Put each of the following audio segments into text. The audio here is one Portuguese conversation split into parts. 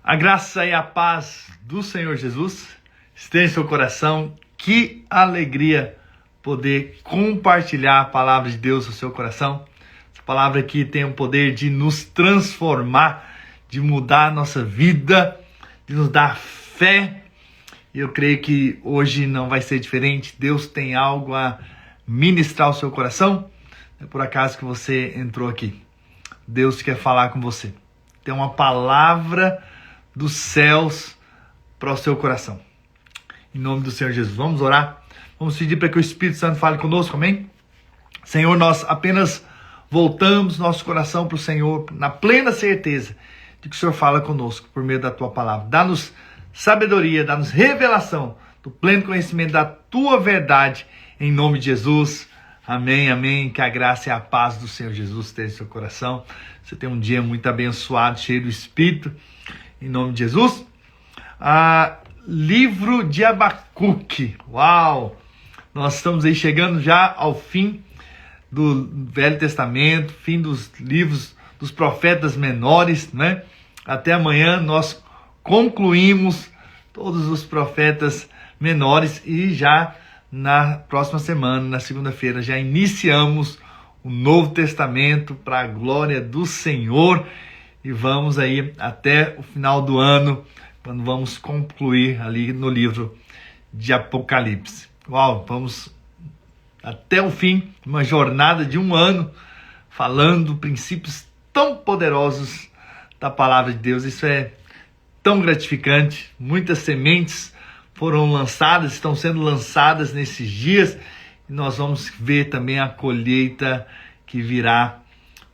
A graça e a paz do Senhor Jesus esteja em seu coração. Que alegria poder compartilhar a palavra de Deus no seu coração. Essa palavra aqui tem o poder de nos transformar, de mudar a nossa vida, de nos dar fé. E eu creio que hoje não vai ser diferente. Deus tem algo a ministrar ao seu coração. É por acaso que você entrou aqui. Deus quer falar com você. Tem uma palavra dos céus para o seu coração. Em nome do Senhor Jesus. Vamos orar? Vamos pedir para que o Espírito Santo fale conosco, amém? Senhor, nós apenas voltamos nosso coração para o Senhor na plena certeza de que o Senhor fala conosco por meio da Tua palavra. Dá-nos sabedoria, dá-nos revelação do pleno conhecimento da Tua verdade, em nome de Jesus. Amém, amém. Que a graça e a paz do Senhor Jesus estejam em seu coração. Você tem um dia muito abençoado, cheio do Espírito. Em nome de Jesus. Livro de Abacuque. Uau! Nós estamos aí chegando já ao fim do Velho Testamento, fim dos livros dos profetas menores, né? Até amanhã nós concluímos todos os profetas menores e já na próxima semana, na segunda-feira, já iniciamos o Novo Testamento para a glória do Senhor. E vamos aí até o final do ano, quando vamos concluir ali no livro de Apocalipse. Uau, vamos até o fim, uma jornada de um ano, falando princípios tão poderosos da palavra de Deus. Isso é tão gratificante. Muitas sementes foram lançadas, estão sendo lançadas nesses dias. E nós vamos ver também a colheita que virá,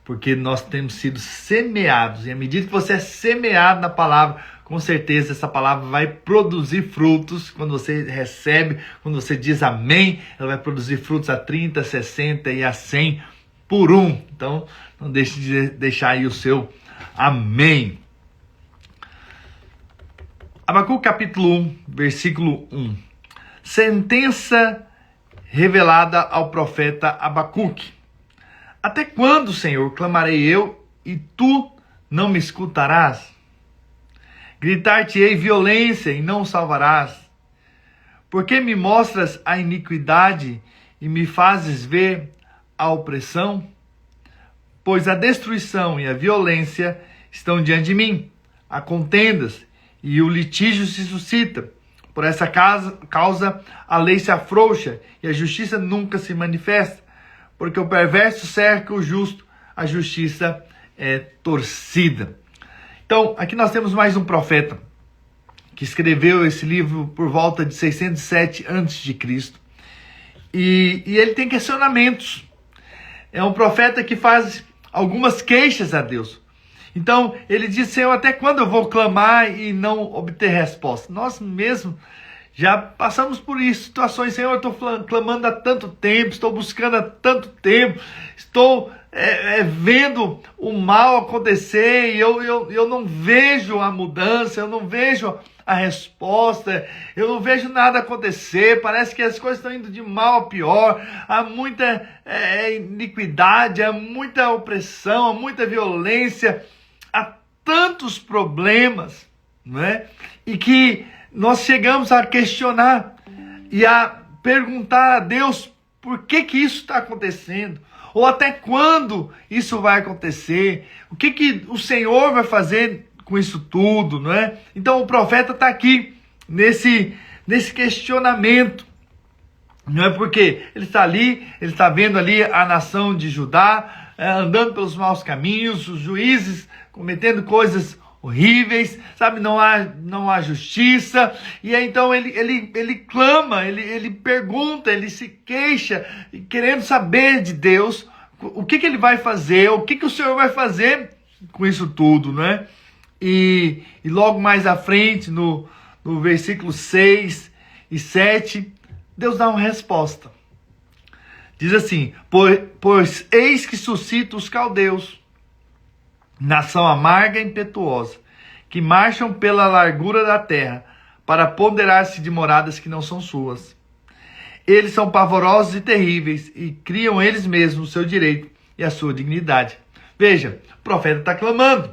porque nós temos sido semeados. E à medida que você é semeado na palavra, com certeza essa palavra vai produzir frutos. Quando você recebe, quando você diz amém, ela vai produzir frutos a 30, 60 e a 100 por um. Então, não deixe de deixar aí o seu amém. Abacuque capítulo 1, versículo 1. Sentença revelada ao profeta Abacuque. Até quando, Senhor, clamarei eu e tu não me escutarás? Gritar-te-ei violência e não salvarás. Por que me mostras a iniquidade e me fazes ver a opressão? Pois a destruição e a violência estão diante de mim, há contendas e o litígio se suscita. Por essa causa a lei se afrouxa e a justiça nunca se manifesta. Porque o perverso cerca o justo, a justiça é torcida. Então, aqui nós temos mais um profeta que escreveu esse livro por volta de 607 a.C. E ele tem questionamentos. É um profeta que faz algumas queixas a Deus. Então, ele diz: Senhor, até quando eu vou clamar e não obter resposta? Nós mesmos já passamos por isso, situações. Senhor, eu estou clamando há tanto tempo, estou buscando há tanto tempo, estou vendo o mal acontecer e eu não vejo a mudança, eu não vejo a resposta, eu não vejo nada acontecer, parece que as coisas estão indo de mal a pior, há muita iniquidade, há muita opressão, há muita violência, há tantos problemas, não é? E que nós chegamos a questionar e a perguntar a Deus por que isso está acontecendo, ou até quando isso vai acontecer, o que o Senhor vai fazer com isso tudo, não é? Então o profeta está aqui nesse questionamento, não é? Porque ele está ali, ele está vendo ali a nação de Judá andando pelos maus caminhos, os juízes cometendo coisas horríveis, sabe, não há justiça, e aí então ele clama, ele pergunta, ele se queixa, querendo saber de Deus o que ele vai fazer, o que o Senhor vai fazer com isso tudo, não é? E logo mais à frente, no versículo 6 e 7, Deus dá uma resposta. Diz assim: pois eis que suscita os caldeus, nação amarga e impetuosa, que marcham pela largura da terra, para apoderar-se de moradas que não são suas. Eles são pavorosos e terríveis, e criam eles mesmos o seu direito e a sua dignidade. Veja, o profeta está clamando.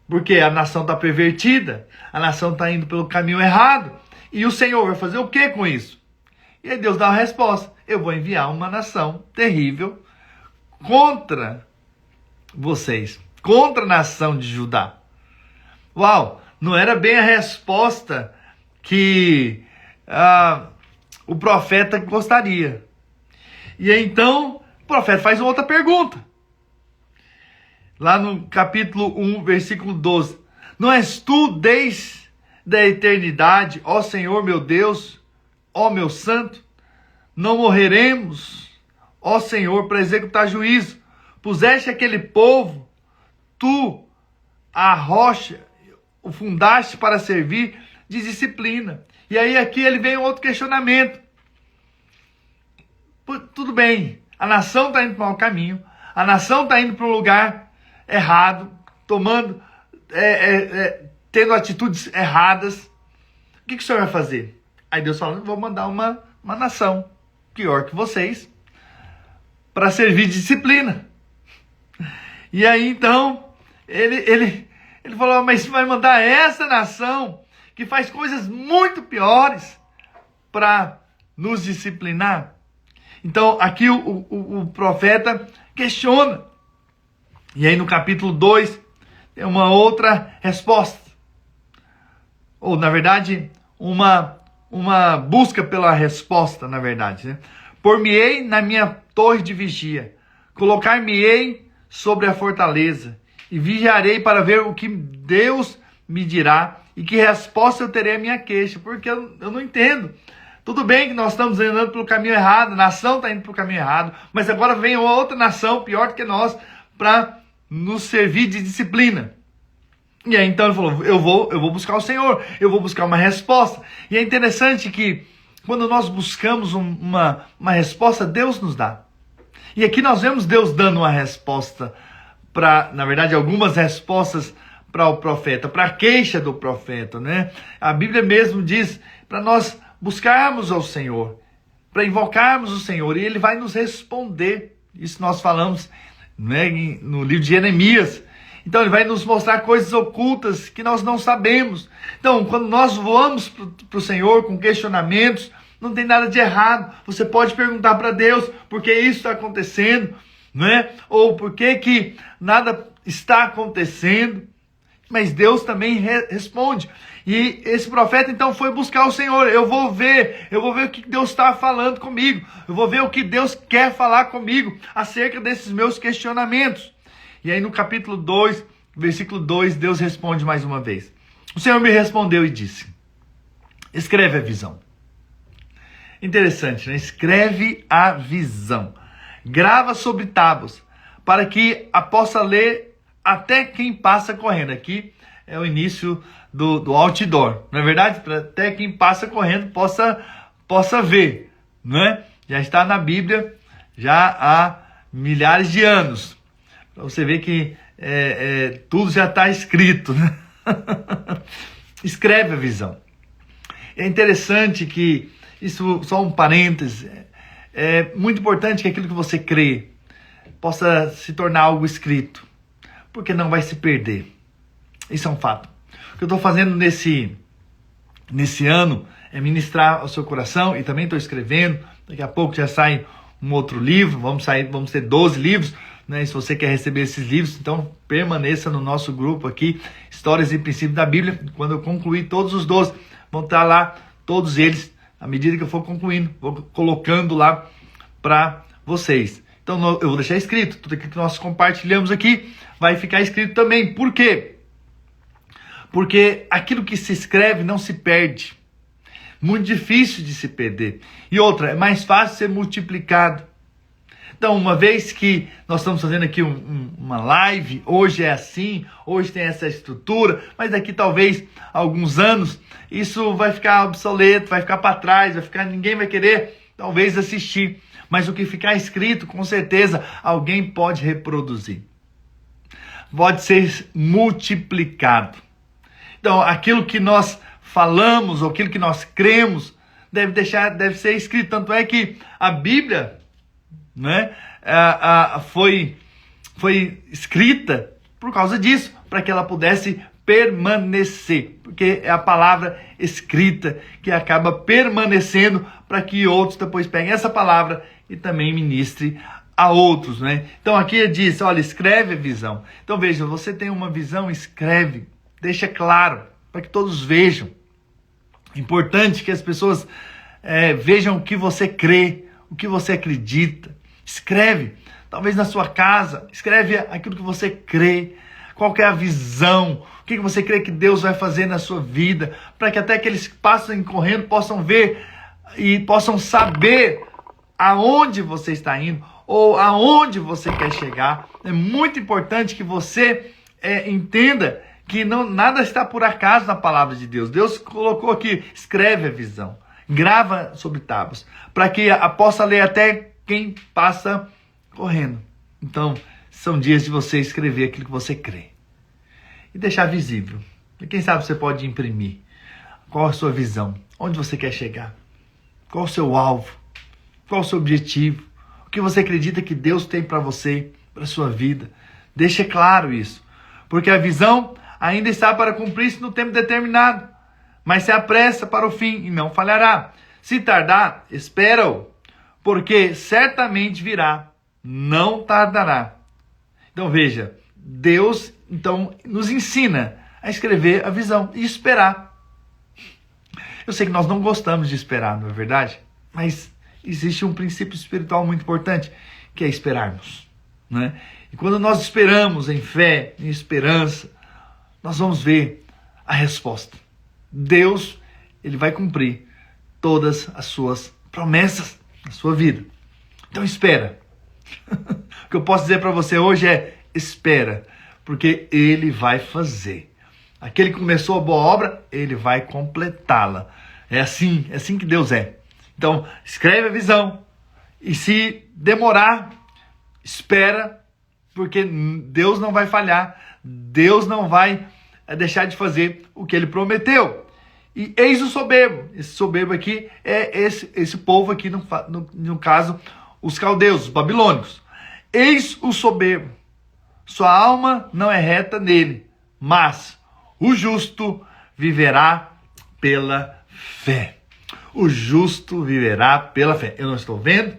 Porque a nação está pervertida, a nação está indo pelo caminho errado. E o Senhor vai fazer o que com isso? E aí Deus dá uma resposta: eu vou enviar uma nação terrível contra vocês, contra a nação de Judá. Uau, não era bem a resposta que o profeta gostaria. E aí, então, o profeta faz outra pergunta. Lá no capítulo 1, versículo 12. Não és tu desde a eternidade, ó Senhor meu Deus, ó meu santo? Não morreremos, ó Senhor, para executar juízo. Puseste aquele povo, tu, a rocha, o fundaste para servir de disciplina. E aí aqui ele vem um outro questionamento. Tudo bem, a nação está indo para um mau caminho, a nação está indo para um lugar errado, tomando, tendo atitudes erradas. O que o Senhor vai fazer? Aí Deus fala: vou mandar uma nação pior que vocês para servir de disciplina. E aí então ele falou: mas vai mandar essa nação que faz coisas muito piores para nos disciplinar? Então aqui o profeta questiona. E aí no capítulo 2 tem uma outra resposta. Ou na verdade uma busca pela resposta, na verdade, né? Por-me-ei na minha torre de vigia, colocar-me-ei sobre a fortaleza, e vigiarei para ver o que Deus me dirá, e que resposta eu terei à minha queixa, porque eu não entendo. Tudo bem que nós estamos andando pelo caminho errado, a nação está indo pelo caminho errado, mas agora vem outra nação, pior do que nós, para nos servir de disciplina. E aí então ele falou: eu vou buscar o Senhor, eu vou buscar uma resposta. E é interessante que quando nós buscamos uma resposta, Deus nos dá. E aqui nós vemos Deus dando uma resposta na verdade, algumas respostas para o profeta, para a queixa do profeta, né? A Bíblia mesmo diz para nós buscarmos ao Senhor, para invocarmos o Senhor, e Ele vai nos responder. Isso nós falamos, né, no livro de Jeremias. Então Ele vai nos mostrar coisas ocultas que nós não sabemos. Então, quando nós voamos para o Senhor com questionamentos, não tem nada de errado. Você pode perguntar para Deus por que isso está acontecendo, né? Ou por que nada está acontecendo. Mas Deus também responde. E esse profeta então foi buscar o Senhor. Eu vou ver o que Deus está falando comigo. Eu vou ver o que Deus quer falar comigo acerca desses meus questionamentos. E aí no capítulo 2, versículo 2, Deus responde mais uma vez. O Senhor me respondeu e disse: escreve a visão. Interessante, né? Escreve a visão. Grava sobre tábuas, para que a possa ler até quem passa correndo. Aqui é o início do outdoor, não é verdade? Para até quem passa correndo possa ver, né? Já está na Bíblia já há milhares de anos. Para você ver que tudo já está escrito, né? Escreve a visão. É interessante que, isso só um parêntese, é muito importante que aquilo que você crê possa se tornar algo escrito, porque não vai se perder. Isso é um fato. O que eu estou fazendo nesse ano é ministrar ao seu coração, e também estou escrevendo. Daqui a pouco já sai um outro livro, vamos ter 12 livros, né? E se você quer receber esses livros, então permaneça no nosso grupo aqui, Histórias e Princípios da Bíblia. Quando eu concluir todos os 12, vão estar lá todos eles, à medida que eu for concluindo, vou colocando lá para vocês. Então eu vou deixar escrito, tudo aquilo que nós compartilhamos aqui vai ficar escrito também. Por quê? Porque aquilo que se escreve não se perde. Muito difícil de se perder. E outra, é mais fácil ser multiplicado. Então, uma vez que nós estamos fazendo aqui uma live, hoje é assim, hoje tem essa estrutura, mas daqui talvez alguns anos isso vai ficar obsoleto, vai ficar para trás, ninguém vai querer talvez assistir. Mas o que ficar escrito, com certeza, alguém pode reproduzir. Pode ser multiplicado. Então, aquilo que nós falamos, ou aquilo que nós cremos, deve ser escrito. Tanto é que a Bíblia, né, foi escrita por causa disso, para que ela pudesse permanecer, porque é a palavra escrita que acaba permanecendo para que outros depois peguem essa palavra e também ministre a outros, né? Então aqui ele diz, olha, escreve a visão. Então veja, você tem uma visão, escreve, deixa claro, para que todos vejam. Importante que as pessoas vejam o que você crê, o que você acredita. Escreve, talvez na sua casa, escreve aquilo que você crê, qual que é a visão, o que você crê que Deus vai fazer na sua vida, para que até aqueles que passam correndo possam ver e possam saber aonde você está indo ou aonde você quer chegar. É muito importante que você entenda que nada está por acaso na palavra de Deus. Deus colocou aqui, escreve a visão, grava sobre tábuas, para que possa ler até quem passa correndo. Então, são dias de você escrever aquilo que você crê e deixar visível. E quem sabe você pode imprimir. Qual a sua visão? Onde você quer chegar? Qual o seu alvo? Qual o seu objetivo? O que você acredita que Deus tem para você, para a sua vida? Deixe claro isso. Porque a visão ainda está para cumprir-se no tempo determinado. Mas se apressa para o fim e não falhará. Se tardar, espera-o, porque certamente virá, não tardará. Então veja, Deus então nos ensina a escrever a visão e esperar. Eu sei que nós não gostamos de esperar, não é verdade? Mas existe um princípio espiritual muito importante, que é esperarmos, né? E quando nós esperamos em fé, em esperança, nós vamos ver a resposta. Deus, ele vai cumprir todas as suas promessas na sua vida. Então espera. O que eu posso dizer para você hoje é espera, porque ele vai fazer. Aquele que começou a boa obra, ele vai completá-la. É assim que Deus é. Então, escreve a visão. E se demorar, espera, porque Deus não vai falhar. Deus não vai deixar de fazer o que ele prometeu. E eis o soberbo. Esse soberbo aqui é esse povo aqui, no caso, os caldeus, os babilônicos. Eis o soberbo. Sua alma não é reta nele, mas o justo viverá pela fé. O justo viverá pela fé. Eu não estou vendo,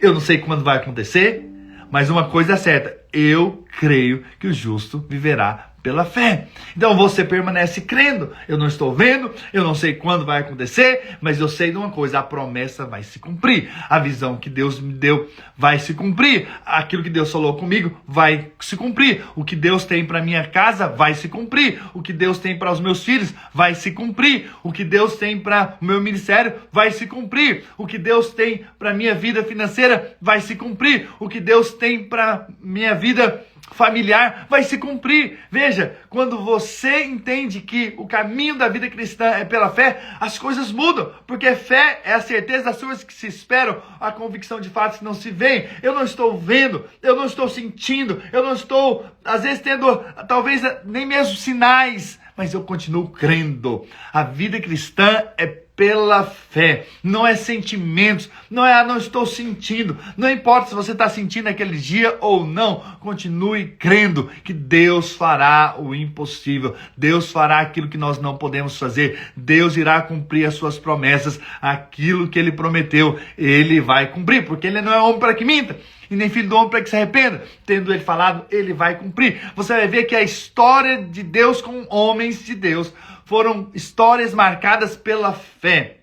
eu não sei quando vai acontecer, mas uma coisa é certa, eu creio que o justo viverá pela fé. Então você permanece crendo. Eu não estou vendo, eu não sei quando vai acontecer, mas eu sei de uma coisa, a promessa vai se cumprir. A visão que Deus me deu vai se cumprir. Aquilo que Deus falou comigo vai se cumprir. O que Deus tem para minha casa vai se cumprir. O que Deus tem para os meus filhos vai se cumprir. O que Deus tem para o meu ministério vai se cumprir. O que Deus tem para minha vida financeira vai se cumprir. O que Deus tem para minha vida familiar vai se cumprir. Veja, quando você entende que o caminho da vida cristã é pela fé, as coisas mudam, porque fé é a certeza das coisas que se esperam, a convicção de fatos que não se veem. Eu não estou vendo, eu não estou sentindo, eu não estou, às vezes, tendo, talvez, nem mesmo sinais, mas eu continuo crendo. A vida cristã é pela fé, não é sentimentos, não é não estou sentindo, não importa se você está sentindo aquele dia ou não, continue crendo que Deus fará o impossível, Deus fará aquilo que nós não podemos fazer, Deus irá cumprir as suas promessas, aquilo que Ele prometeu, Ele vai cumprir, porque Ele não é homem para que minta, e nem filho do homem para que se arrependa. Tendo Ele falado, Ele vai cumprir. Você vai ver que a história de Deus com homens de Deus foram histórias marcadas pela fé.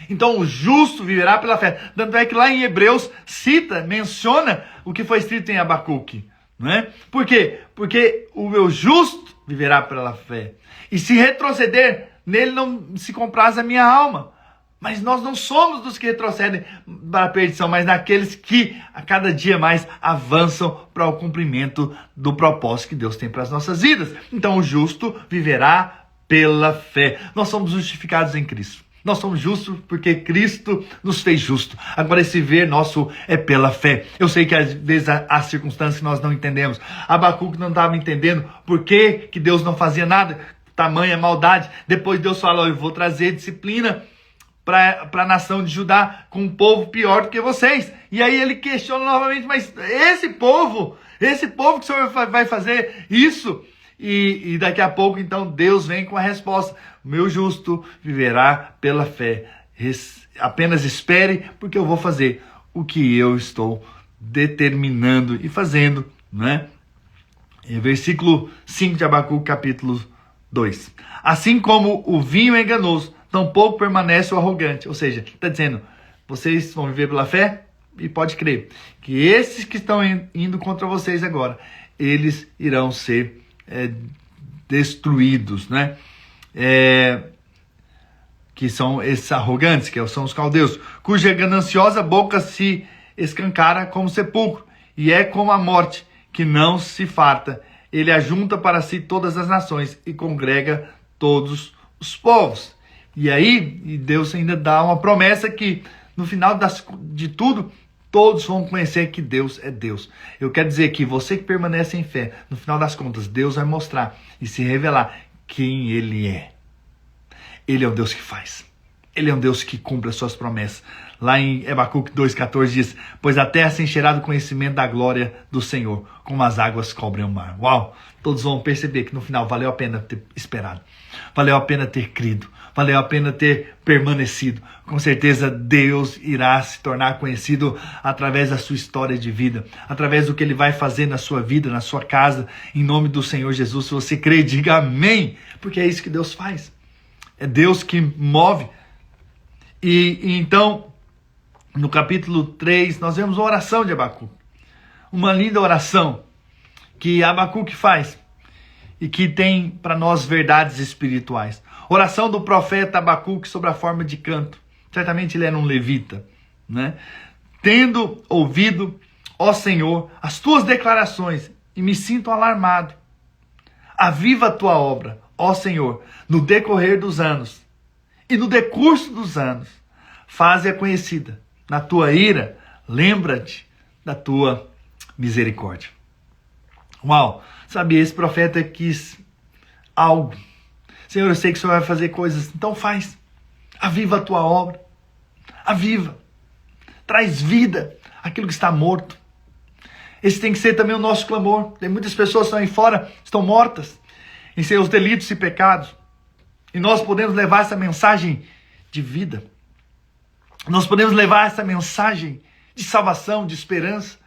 Então o justo viverá pela fé. Tanto é que lá em Hebreus menciona o que foi escrito em Abacuque. Não é? Por quê? Porque o meu justo viverá pela fé. E se retroceder, nele não se compraz a minha alma. Mas nós não somos dos que retrocedem para a perdição, mas daqueles que a cada dia mais avançam para o cumprimento do propósito que Deus tem para as nossas vidas. Então o justo viverá pela fé. Nós somos justificados em Cristo. Nós somos justos porque Cristo nos fez justo. Agora esse ver nosso é pela fé. Eu sei que às vezes há circunstâncias que nós não entendemos. Abacuque não estava entendendo por que Deus não fazia nada. Tamanha maldade. Depois Deus falou, eu vou trazer disciplina para a nação de Judá com um povo pior do que vocês. E aí ele questiona novamente, mas esse povo Esse povo que o Senhor vai fazer isso. E daqui a pouco, então, Deus vem com a resposta. O meu justo viverá pela fé. Apenas espere, porque eu vou fazer o que eu estou determinando e fazendo, né? Versículo 5 de Abacuque, capítulo 2. Assim como o vinho é enganoso, tampouco permanece o arrogante. Ou seja, está dizendo, vocês vão viver pela fé? E pode crer que esses que estão indo contra vocês agora, eles irão ser destruídos, né? Que são esses arrogantes, que são os caldeus, cuja gananciosa boca se escancara como sepulcro, e é como a morte, que não se farta. Ele ajunta para si todas as nações e congrega todos os povos. E aí, Deus ainda dá uma promessa que no final de tudo, todos vão conhecer que Deus é Deus. Eu quero dizer que você que permanece em fé, no final das contas, Deus vai mostrar e se revelar quem Ele é. Ele é um Deus que faz. Ele é um Deus que cumpre as suas promessas. Lá em Abacuque 2,14 diz, pois a terra se encherá do conhecimento da glória do Senhor, como as águas cobrem o mar. Uau! Todos vão perceber que no final valeu a pena ter esperado. Valeu a pena ter crido. Valeu a pena ter permanecido. Com certeza Deus irá se tornar conhecido através da sua história de vida, através do que Ele vai fazer na sua vida, na sua casa, em nome do Senhor Jesus. Se você crê, diga amém, porque é isso que Deus faz. É Deus que move. E então, no capítulo 3, nós vemos a oração de Abacuque. Uma linda oração que Abacuque faz e que tem para nós verdades espirituais. Oração do profeta Abacuque sobre a forma de canto. Certamente ele era um levita, né? Tendo ouvido, ó Senhor, as tuas declarações e me sinto alarmado. Aviva a tua obra, ó Senhor, no decorrer dos anos. E no decurso dos anos, faze-a conhecida. Na tua ira, lembra-te da tua misericórdia. Uau! Sabe, esse profeta quis algo. Senhor, eu sei que o Senhor vai fazer coisas, então faz. Aviva a tua obra. Aviva. Traz vida àquilo que está morto. Esse tem que ser também o nosso clamor. Tem muitas pessoas que estão aí fora, estão mortas em seus delitos e pecados. E nós podemos levar essa mensagem de vida. Nós podemos levar essa mensagem de salvação, de esperança.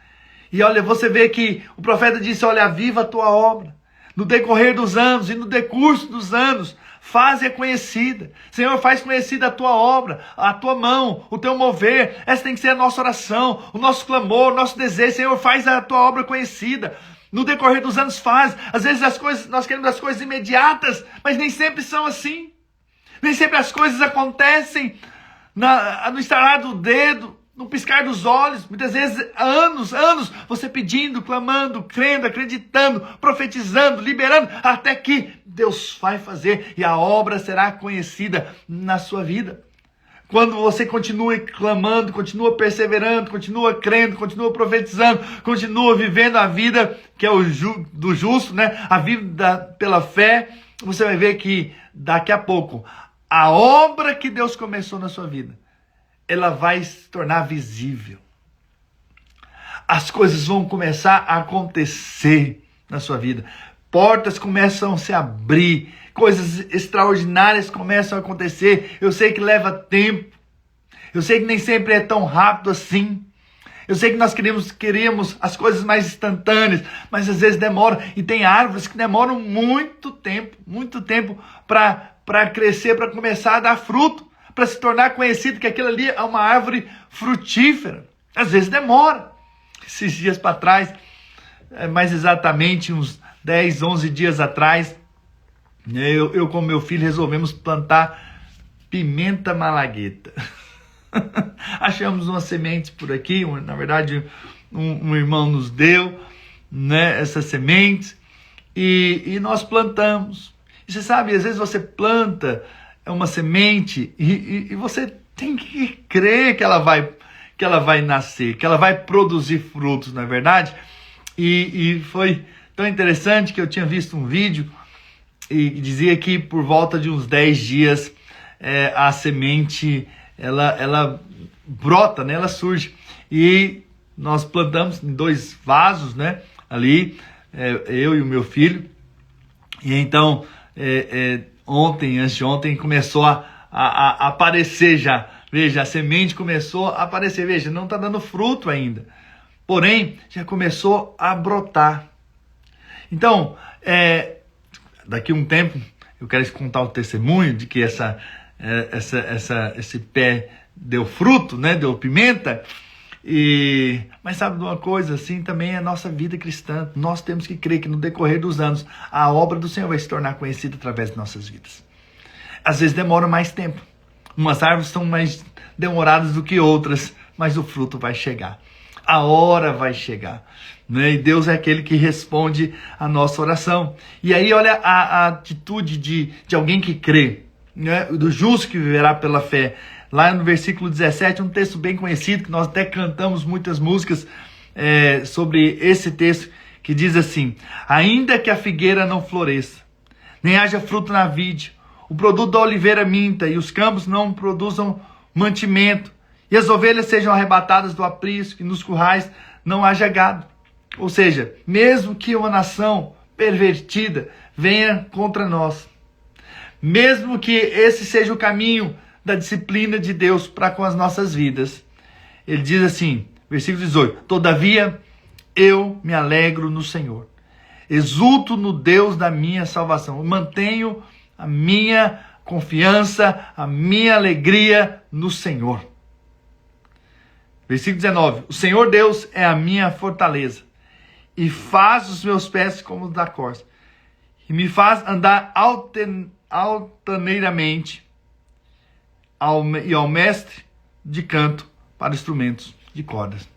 E olha, você vê que o profeta disse, olha, aviva a tua obra. No decorrer dos anos e no decurso dos anos, faze-a conhecida. Senhor, faz conhecida a tua obra, a tua mão, o teu mover. Essa tem que ser a nossa oração, o nosso clamor, o nosso desejo. Senhor, faz a tua obra conhecida. No decorrer dos anos faz. Às vezes nós queremos as coisas imediatas, mas nem sempre são assim. Nem sempre as coisas acontecem no estalar do dedo, no piscar dos olhos. Muitas vezes anos, você pedindo, clamando, crendo, acreditando, profetizando, liberando, até que Deus vai fazer e a obra será conhecida na sua vida. Quando você continua clamando, continua perseverando, continua crendo, continua profetizando, continua vivendo a vida que é do justo, né? A vida pela fé, você vai ver que daqui a pouco a obra que Deus começou na sua vida, ela vai se tornar visível. As coisas vão começar a acontecer na sua vida. Portas começam a se abrir. Coisas extraordinárias começam a acontecer. Eu sei que leva tempo. Eu sei que nem sempre é tão rápido assim. Eu sei que nós queremos as coisas mais instantâneas, mas às vezes demora. E tem árvores que demoram muito tempo para crescer, para começar a dar fruto, para se tornar conhecido que aquilo ali é uma árvore frutífera. Às vezes demora. Esses dias para trás, mais exatamente uns 10, 11 dias atrás, eu com meu filho resolvemos plantar pimenta malagueta. Achamos umas sementes por aqui, na verdade um irmão nos deu, né, essas sementes, e nós plantamos. E você sabe, às vezes você planta uma semente e você tem que crer que ela vai nascer, que ela vai produzir frutos, não é verdade? E foi tão interessante que eu tinha visto um vídeo e dizia que por volta de uns 10 dias a semente ela brota, né? Ela surge. E nós plantamos em 2 vasos, né? ali, eu e o meu filho. E então, antes de ontem, começou a aparecer já. Veja, a semente começou a aparecer. Veja, não está dando fruto ainda. Porém, já começou a brotar. Então, daqui a um tempo, eu quero contar o testemunho de que esse pé deu fruto, né? Deu pimenta. Mas sabe de uma coisa? Assim também é a nossa vida cristã. Nós temos que crer que no decorrer dos anos, a obra do Senhor vai se tornar conhecida através de nossas vidas. Às vezes demora mais tempo. Umas árvores são mais demoradas do que outras, mas o fruto vai chegar. A hora vai chegar, né? E Deus é aquele que responde a nossa oração. E aí olha a atitude de alguém que crê, né? Do justo que viverá pela fé. Lá no versículo 17, um texto bem conhecido, que nós até cantamos muitas músicas sobre esse texto, que diz assim: ainda que a figueira não floresça, nem haja fruto na vide, o produto da oliveira minta, e os campos não produzam mantimento, e as ovelhas sejam arrebatadas do aprisco, e nos currais não haja gado. Ou seja, mesmo que uma nação pervertida venha contra nós, mesmo que esse seja o caminho da disciplina de Deus para com as nossas vidas, ele diz assim, versículo 18: todavia eu me alegro no Senhor, exulto no Deus da minha salvação, eu mantenho a minha confiança, a minha alegria no Senhor. Versículo 19: o Senhor Deus é a minha fortaleza, e faz os meus pés como os da corça, e me faz andar altaneiramente, e ao mestre de canto para instrumentos de cordas.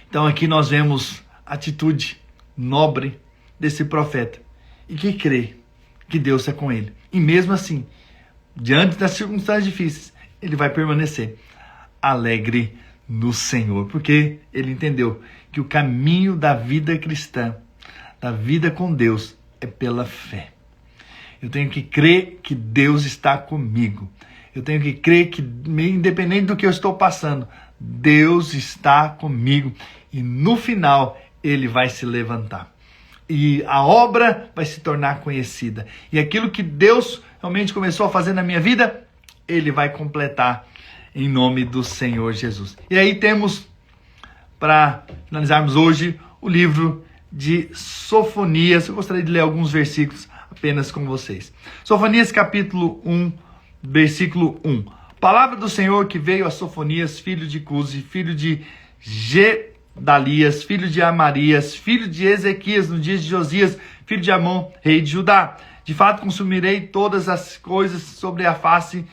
Então aqui nós vemos a atitude nobre desse profeta, e que crê que Deus é com ele. E mesmo assim, diante das circunstâncias difíceis, ele vai permanecer alegre no Senhor, porque ele entendeu que o caminho da vida cristã, da vida com Deus, é pela fé. Eu tenho que crer que Deus está comigo. Eu tenho que crer que, independente do que eu estou passando, Deus está comigo. E no final, ele vai se levantar. E a obra vai se tornar conhecida. E aquilo que Deus realmente começou a fazer na minha vida, ele vai completar em nome do Senhor Jesus. E aí temos, para finalizarmos hoje, o livro de Sofonias. Eu gostaria de ler alguns versículos apenas com vocês. Sofonias capítulo 1, versículo 1. Palavra do Senhor que veio a Sofonias, filho de Cusi, filho de Gedalias, filho de Amarias, filho de Ezequias, no dia de Josias, filho de Amon, rei de Judá. De fato, consumirei todas as coisas sobre a face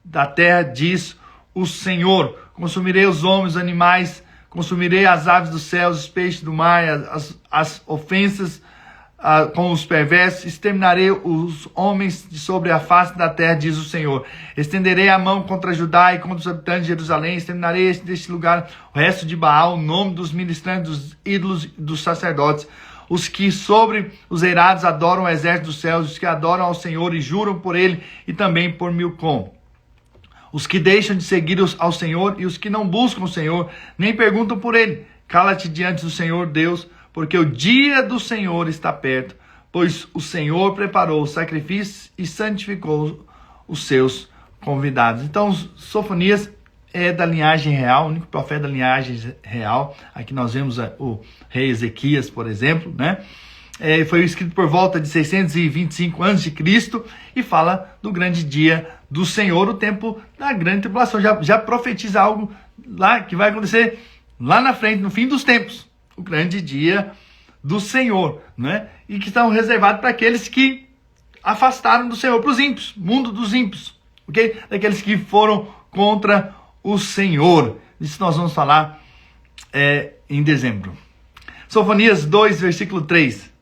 da terra, diz o Senhor. Consumirei os homens, os animais, consumirei as aves dos céus, os peixes do mar, as ofensas com os perversos, exterminarei os homens de sobre a face da terra, diz o Senhor. Estenderei a mão contra Judá e contra os habitantes de Jerusalém, exterminarei deste lugar o resto de Baal, o nome dos ministrantes, dos ídolos, dos sacerdotes, os que sobre os eirados adoram o exército dos céus, os que adoram ao Senhor e juram por ele e também por Milcom. Os que deixam de seguir ao Senhor e os que não buscam o Senhor, nem perguntam por ele. Cala-te diante do Senhor Deus, porque o dia do Senhor está perto, pois o Senhor preparou o sacrifício e santificou os seus convidados. Então, Sofonias é da linhagem real, o único profeta da linhagem real. Aqui nós vemos o rei Ezequias, por exemplo, né? Foi escrito por volta de 625 a.C. e fala do grande dia do Senhor, o tempo da grande tribulação. Já profetiza algo lá que vai acontecer lá na frente, no fim dos tempos. O grande dia do Senhor, né? E que estão reservados para aqueles que afastaram do Senhor, para os ímpios, mundo dos ímpios, ok? Daqueles que foram contra o Senhor. Isso nós vamos falar em dezembro. Sofonias 2, versículo 3.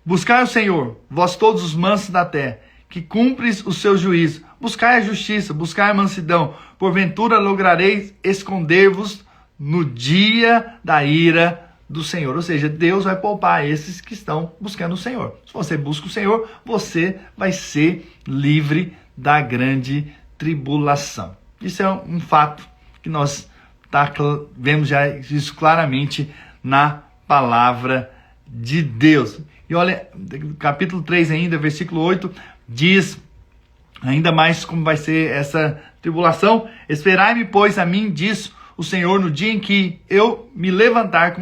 Buscai o Senhor, vós todos os mansos da terra, que cumpres o seu juízo. Buscai a justiça, buscai a mansidão. Porventura lograreis esconder-vos no dia da ira do Senhor. Ou seja, Deus vai poupar esses que estão buscando o Senhor. Se você busca o Senhor, você vai ser livre da grande tribulação. Isso é um fato que nós vemos já isso claramente na palavra de Deus. E olha, capítulo 3 ainda, versículo 8, diz ainda mais como vai ser essa tribulação. Esperai-me, pois, a mim, diz o Senhor, no dia em que eu me levantar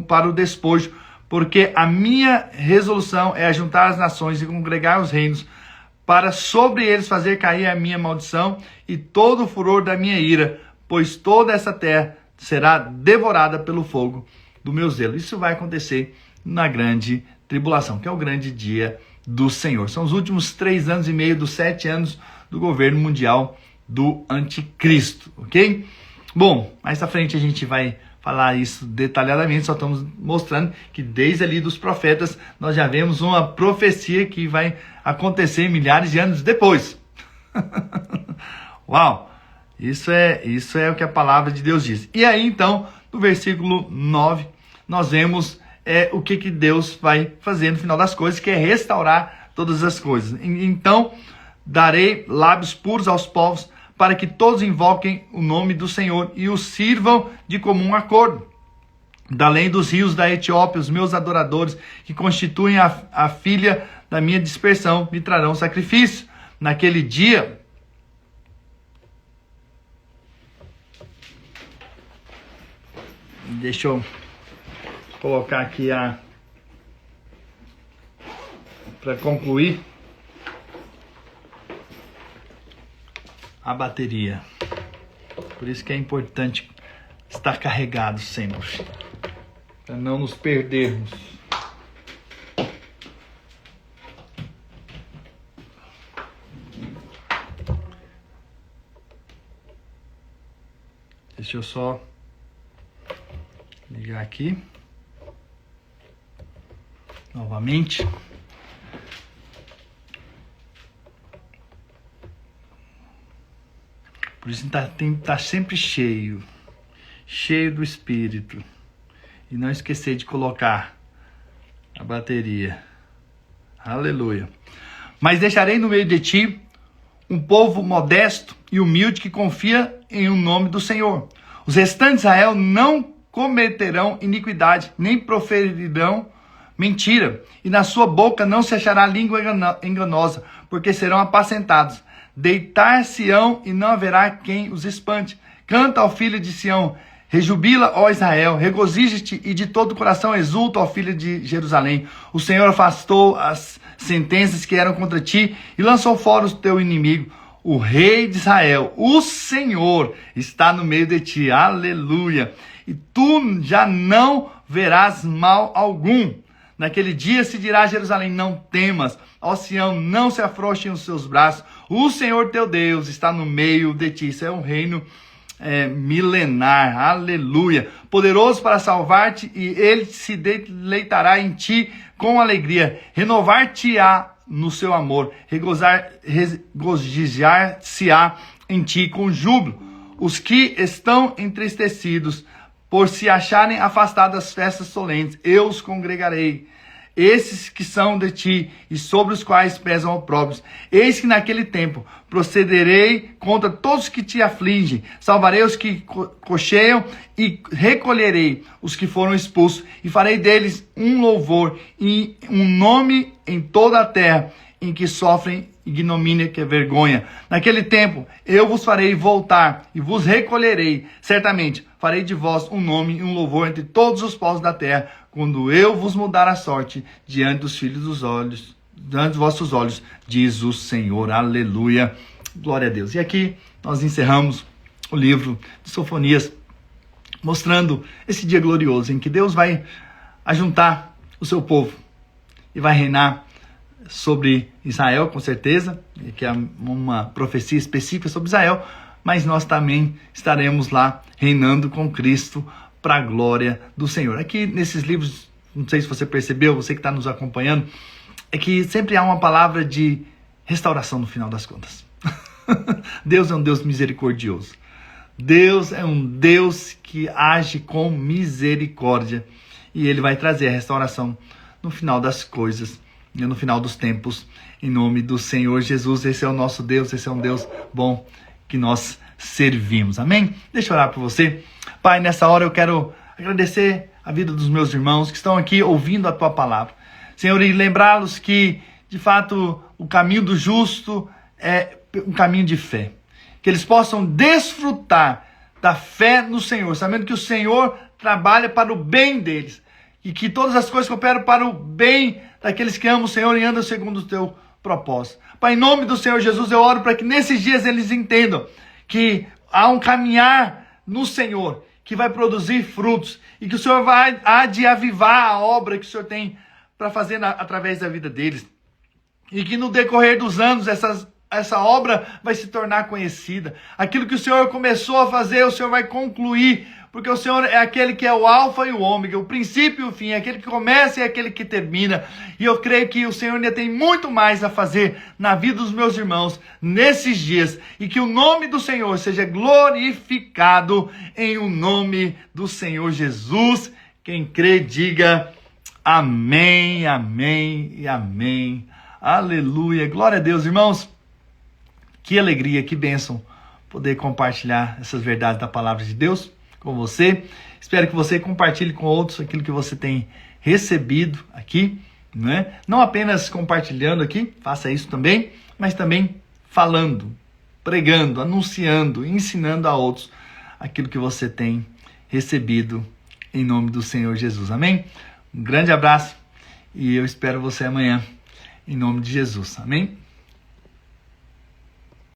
para o despojo, porque a minha resolução é ajuntar as nações e congregar os reinos, para sobre eles fazer cair a minha maldição e todo o furor da minha ira, pois toda essa terra será devorada pelo fogo do meu zelo. Isso vai acontecer na grande tribulação, que é o grande dia do Senhor. São os últimos 3 anos e meio dos 7 anos do governo mundial do anticristo, ok? Bom, mais à frente a gente vai falar isso detalhadamente, só estamos mostrando que desde ali dos profetas nós já vemos uma profecia que vai acontecer milhares de anos depois. Uau! Isso é o que a palavra de Deus diz. E aí então, no versículo 9, nós vemos o que Deus vai fazer no final das coisas, que é restaurar todas as coisas. Então, darei lábios puros aos povos, para que todos invoquem o nome do Senhor e o sirvam de comum acordo. Da além dos rios da Etiópia, os meus adoradores, que constituem a filha da minha dispersão, me trarão sacrifício. Naquele dia, deixa eu colocar aqui para concluir a bateria. Por isso que é importante estar carregado sempre, para não nos perdermos. Deixa eu só ligar aqui novamente. Por isso tem que estar sempre cheio do Espírito. E não esquecer de colocar a bateria. Aleluia. Mas deixarei no meio de ti um povo modesto e humilde que confia em o nome do Senhor. Os restantes de Israel não cometerão iniquidade, nem proferirão mentira. E na sua boca não se achará língua enganosa, porque serão apacentados. Deitar-se-ão e não haverá quem os espante. Canta ao filho de Sião, rejubila, ó Israel, regozija-te e de todo o coração exulta, ó filho de Jerusalém. O Senhor afastou as sentenças que eram contra ti e lançou fora o teu inimigo. O rei de Israel, o Senhor, está no meio de ti. Aleluia. E tu já não verás mal algum. Naquele dia se dirá a Jerusalém, não temas. Ó Sião, não se afrouxem os seus braços. O Senhor teu Deus está no meio de ti. Isso é um reino milenar. Aleluia. Poderoso para salvar-te, e ele se deleitará em ti com alegria. Renovar-te-á no seu amor. Regozijar-se-á em ti com júbilo. Os que estão entristecidos por se acharem afastados das festas solenes, eu os congregarei. Esses que são de ti e sobre os quais pesam opróbrios. Eis que naquele tempo procederei contra todos que te afligem. Salvarei os que cocheiam e recolherei os que foram expulsos. E farei deles um louvor e um nome em toda a terra em que sofrem ignomínia, que é vergonha. Naquele tempo eu vos farei voltar e vos recolherei. Certamente farei de vós um nome e um louvor entre todos os povos da terra, quando eu vos mudar a sorte diante dos filhos dos olhos, diante dos vossos olhos, diz o Senhor. Aleluia. Glória a Deus. E aqui nós encerramos o livro de Sofonias, mostrando esse dia glorioso em que Deus vai ajuntar o seu povo e vai reinar sobre Israel, com certeza, que é uma profecia específica sobre Israel, mas nós também estaremos lá reinando com Cristo para a glória do Senhor. Aqui nesses livros, não sei se você percebeu, você que está nos acompanhando, é que sempre há uma palavra de restauração no final das contas. Deus é um Deus misericordioso. Deus é um Deus que age com misericórdia, e Ele vai trazer a restauração no final das coisas, no final dos tempos, em nome do Senhor Jesus. Esse é o nosso Deus, esse é um Deus bom que nós servimos. Amém? Deixa eu orar por você. Pai, nessa hora eu quero agradecer a vida dos meus irmãos que estão aqui ouvindo a tua palavra. Senhor, e lembrá-los que, de fato, o caminho do justo é um caminho de fé. Que eles possam desfrutar da fé no Senhor, sabendo que o Senhor trabalha para o bem deles. E que todas as coisas cooperam para o bem daqueles que amam o Senhor e andam segundo o teu propósito. Pai, em nome do Senhor Jesus, eu oro para que nesses dias eles entendam que há um caminhar no Senhor que vai produzir frutos e que o Senhor há de avivar a obra que o Senhor tem para fazer através da vida deles. E que no decorrer dos anos essa obra vai se tornar conhecida. Aquilo que o Senhor começou a fazer, o Senhor vai concluir, porque o Senhor é aquele que é o alfa e o ômega, o princípio e o fim, é aquele que começa e é aquele que termina. E eu creio que o Senhor ainda tem muito mais a fazer na vida dos meus irmãos nesses dias, e que o nome do Senhor seja glorificado em o nome do Senhor Jesus. Quem crê, diga amém, amém e amém. Aleluia, glória a Deus, irmãos. Que alegria, que bênção poder compartilhar essas verdades da palavra de Deus com você. Espero que você compartilhe com outros aquilo que você tem recebido aqui, né? Não apenas compartilhando aqui, faça isso também, mas também falando, pregando, anunciando, ensinando a outros aquilo que você tem recebido em nome do Senhor Jesus. Amém? Um grande abraço e eu espero você amanhã em nome de Jesus. Amém?